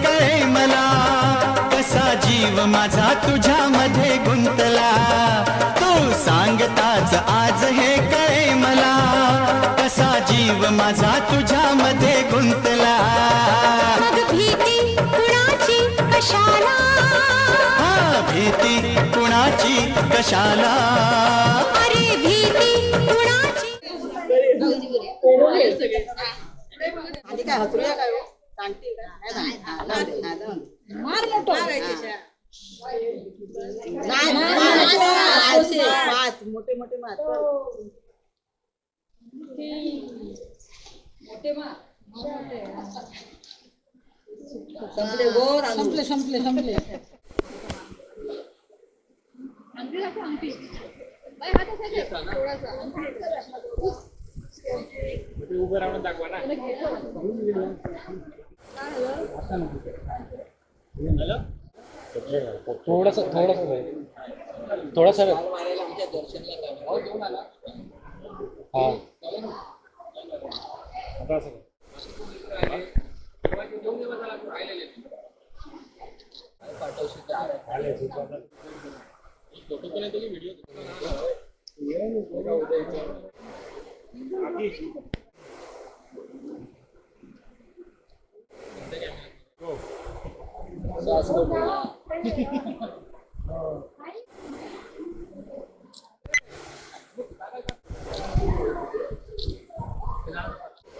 कळे मला, कसा जीव माझा तुझ्यामध्ये गुंतला. तू सांगताच आज हे कळे मला, कसा जीव माझा तुझ्यामध्ये गुंतला. मग भीती कुणाची कशाला, हा भीती कुणाची कशाला. अरे भीती कुणाची. आधी काय हसरूया काय हो? सांगते का? नाही, मार मोठं. पाच मोठे मोठे मार. संपले गोर संपले संपले संपले. उभं राहून दाखवा ना. थोडस थोडस हा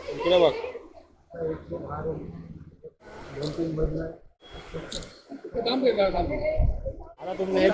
इकडे बघ. 2-3 बदल आता तुम्ही हे